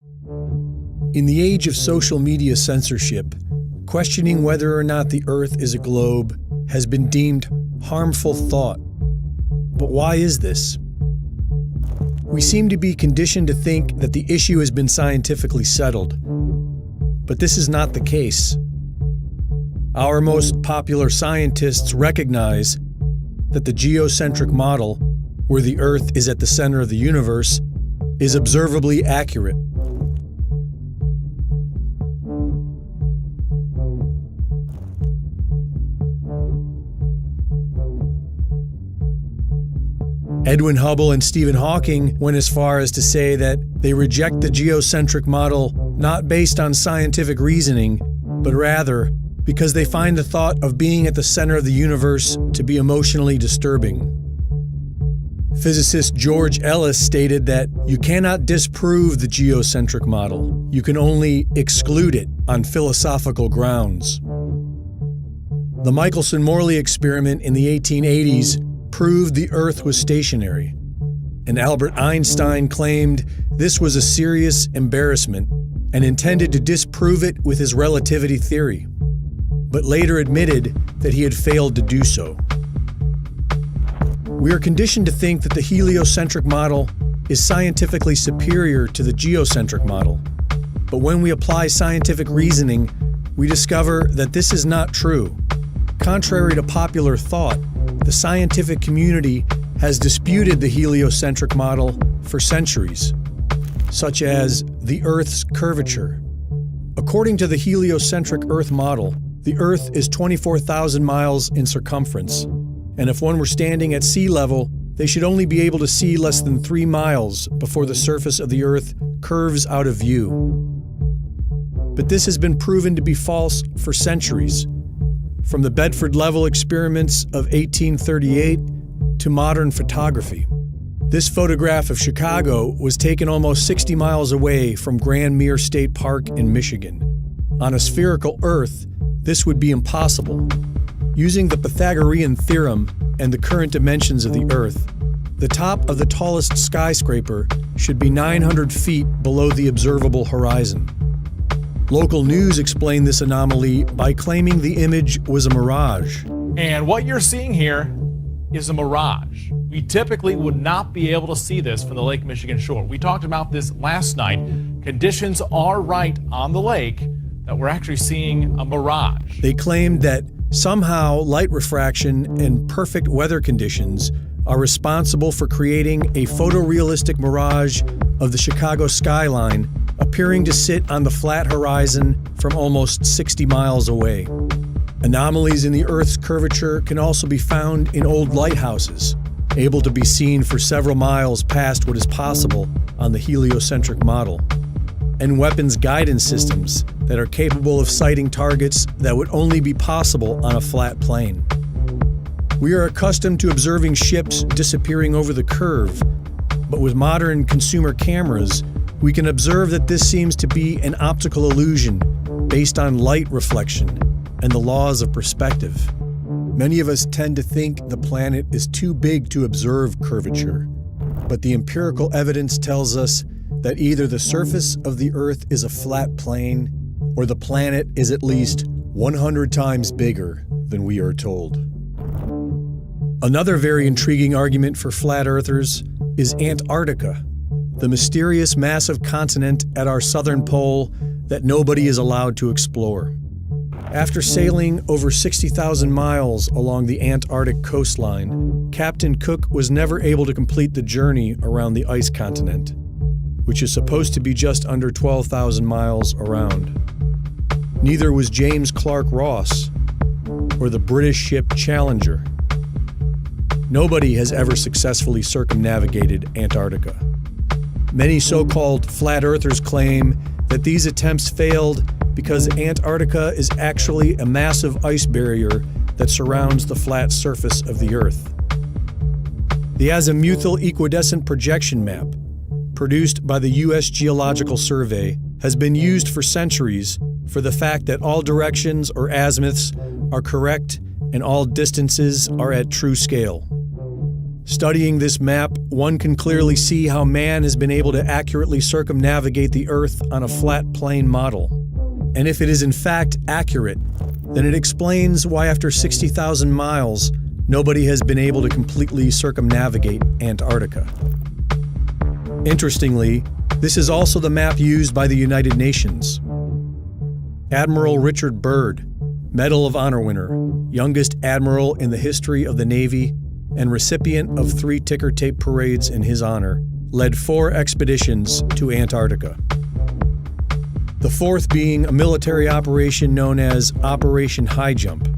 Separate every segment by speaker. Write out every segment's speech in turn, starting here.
Speaker 1: In the age of social media censorship, questioning whether or not the Earth is a globe has been deemed harmful thought. But why is this? We seem to be conditioned to think that the issue has been scientifically settled. But this is not the case. Our most popular scientists recognize that the geocentric model, where the Earth is at the center of the universe, is observably accurate. Edwin Hubble and Stephen Hawking went as far as to say that they reject the geocentric model not based on scientific reasoning, but rather because they find the thought of being at the center of the universe to be emotionally disturbing. Physicist George Ellis stated that you cannot disprove the geocentric model, you can only exclude it on philosophical grounds. The Michelson-Morley experiment in the 1880s proved the Earth was stationary, and Albert Einstein claimed this was a serious embarrassment and intended to disprove it with his relativity theory, but later admitted that he had failed to do so. We are conditioned to think that the heliocentric model is scientifically superior to the geocentric model, but when we apply scientific reasoning, we discover that this is not true. Contrary to popular thought, the scientific community has disputed the heliocentric model for centuries, such as the Earth's curvature. According to the heliocentric Earth model, the Earth is 24,000 miles in circumference, and if one were standing at sea level, they should only be able to see less than 3 miles before the surface of the Earth curves out of view. But this has been proven to be false for centuries, from the Bedford Level experiments of 1838 to modern photography. This photograph of Chicago was taken almost 60 miles away from Grand Mere State Park in Michigan. On a spherical Earth, this would be impossible. Using the Pythagorean theorem and the current dimensions of the Earth, the top of the tallest skyscraper should be 900 feet below the observable horizon. Local news explained this anomaly by claiming the image was a mirage.
Speaker 2: And what you're seeing here is a mirage. We typically would not be able to see this from the Lake Michigan shore. We talked about this last night. Conditions are right on the lake that we're actually seeing a mirage.
Speaker 1: They claimed that somehow light refraction and perfect weather conditions are responsible for creating a photorealistic mirage of the Chicago skyline appearing to sit on the flat horizon from almost 60 miles away. Anomalies in the Earth's curvature can also be found in old lighthouses, able to be seen for several miles past what is possible on the heliocentric model, and weapons guidance systems that are capable of sighting targets that would only be possible on a flat plane. We are accustomed to observing ships disappearing over the curve, but with modern consumer cameras, we can observe that this seems to be an optical illusion based on light reflection and the laws of perspective. Many of us tend to think the planet is too big to observe curvature, but the empirical evidence tells us that either the surface of the Earth is a flat plane or the planet is at least 100 times bigger than we are told. Another very intriguing argument for flat earthers is Antarctica, the mysterious massive continent at our southern pole that nobody is allowed to explore. After sailing over 60,000 miles along the Antarctic coastline, Captain Cook was never able to complete the journey around the ice continent, which is supposed to be just under 12,000 miles around. Neither was James Clark Ross or the British ship Challenger. Nobody has ever successfully circumnavigated Antarctica. Many so-called flat earthers claim that these attempts failed because Antarctica is actually a massive ice barrier that surrounds the flat surface of the Earth. The azimuthal equidistant projection map, produced by the U.S. Geological Survey, has been used for centuries for the fact that all directions or azimuths are correct and all distances are at true scale. Studying this map, one can clearly see how man has been able to accurately circumnavigate the Earth on a flat plane model. And if it is in fact accurate, then it explains why after 60,000 miles, nobody has been able to completely circumnavigate Antarctica. Interestingly, this is also the map used by the United Nations. Admiral Richard Byrd, Medal of Honor winner, youngest admiral in the history of the Navy, and recipient of 3 ticker tape parades in his honor, led 4 expeditions to Antarctica. The 4th being a military operation known as Operation High Jump,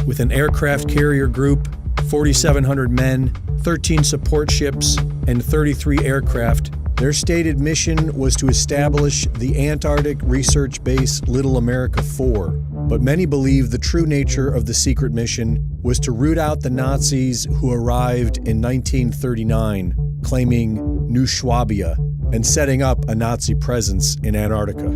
Speaker 1: with an aircraft carrier group, 4,700 men, 13 support ships, and 33 aircraft. Their stated mission was to establish the Antarctic research base Little America 4, but many believe the true nature of the secret mission was to root out the Nazis who arrived in 1939, claiming New Swabia and setting up a Nazi presence in Antarctica.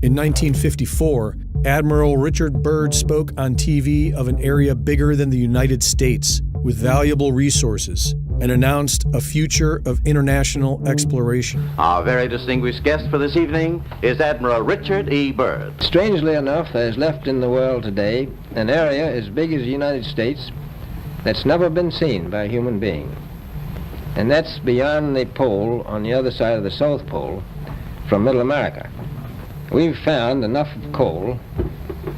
Speaker 1: In 1954, Admiral Richard Byrd spoke on TV of an area bigger than the United States with valuable resources and announced a future of international exploration.
Speaker 3: Our very distinguished guest for this evening is Admiral Richard E. Byrd.
Speaker 4: Strangely enough, there is left in the world today an area as big as the United States that's never been seen by a human being. And that's beyond the pole on the other side of the South Pole from Middle America. We've found enough of coal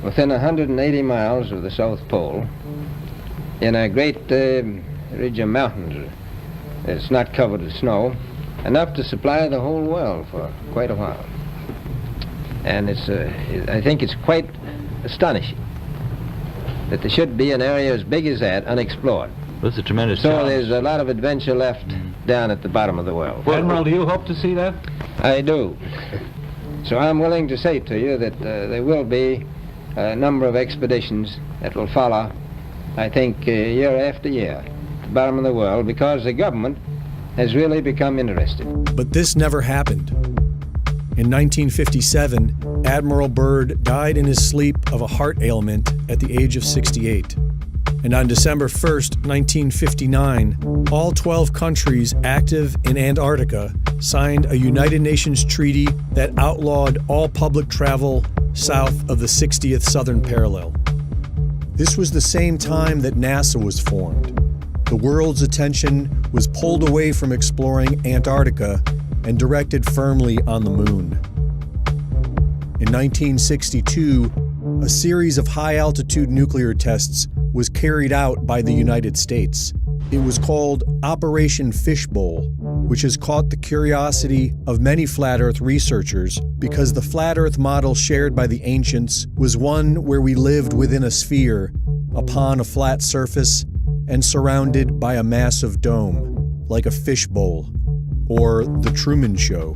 Speaker 4: within 180 miles of the South Pole in a great ridge of mountains. It's not covered with snow, enough to supply the whole world for quite a while. And I think it's quite astonishing that there should be an area as big as that unexplored.
Speaker 3: That's a tremendous
Speaker 4: So
Speaker 3: challenge.
Speaker 4: there's a lot of adventure left down at the bottom of the world.
Speaker 3: Well, Admiral, do you hope to see that?
Speaker 4: I do. So I'm willing to say to you that there will be a number of expeditions that will follow, I think, year after year, at the bottom of the world, because the government has really become interested.
Speaker 1: But this never happened. In 1957, Admiral Byrd died in his sleep of a heart ailment at the age of 68. And on December 1st, 1959, all 12 countries active in Antarctica signed a United Nations treaty that outlawed all public travel south of the 60th southern parallel. This was the same time that NASA was formed. The world's attention was pulled away from exploring Antarctica and directed firmly on the moon. In 1962, a series of high-altitude nuclear tests was carried out by the United States. It was called Operation Fishbowl, which has caught the curiosity of many flat Earth researchers because the flat Earth model shared by the ancients was one where we lived within a sphere, upon a flat surface, and surrounded by a massive dome, like a fishbowl, or The Truman Show.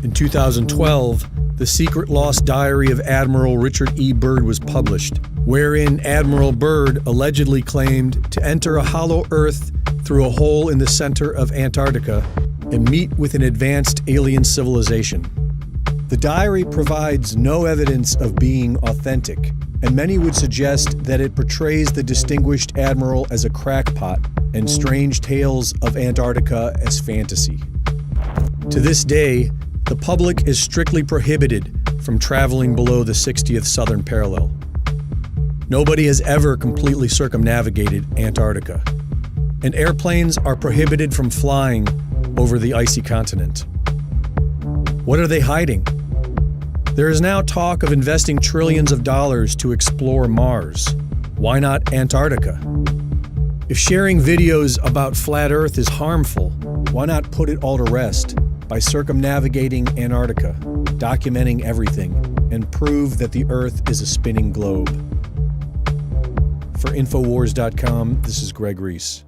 Speaker 1: In 2012, the secret lost diary of Admiral Richard E. Byrd was published, wherein Admiral Byrd allegedly claimed to enter a hollow Earth through a hole in the center of Antarctica and meet with an advanced alien civilization. The diary provides no evidence of being authentic, and many would suggest that it portrays the distinguished admiral as a crackpot and strange tales of Antarctica as fantasy. To this day, the public is strictly prohibited from traveling below the 60th southern parallel. Nobody has ever completely circumnavigated Antarctica, and airplanes are prohibited from flying over the icy continent. What are they hiding? There is now talk of investing trillions of dollars to explore Mars. Why not Antarctica? If sharing videos about flat Earth is harmful, why not put it all to rest by circumnavigating Antarctica, documenting everything, and prove that the Earth is a spinning globe? For Infowars.com, this is Greg Reese.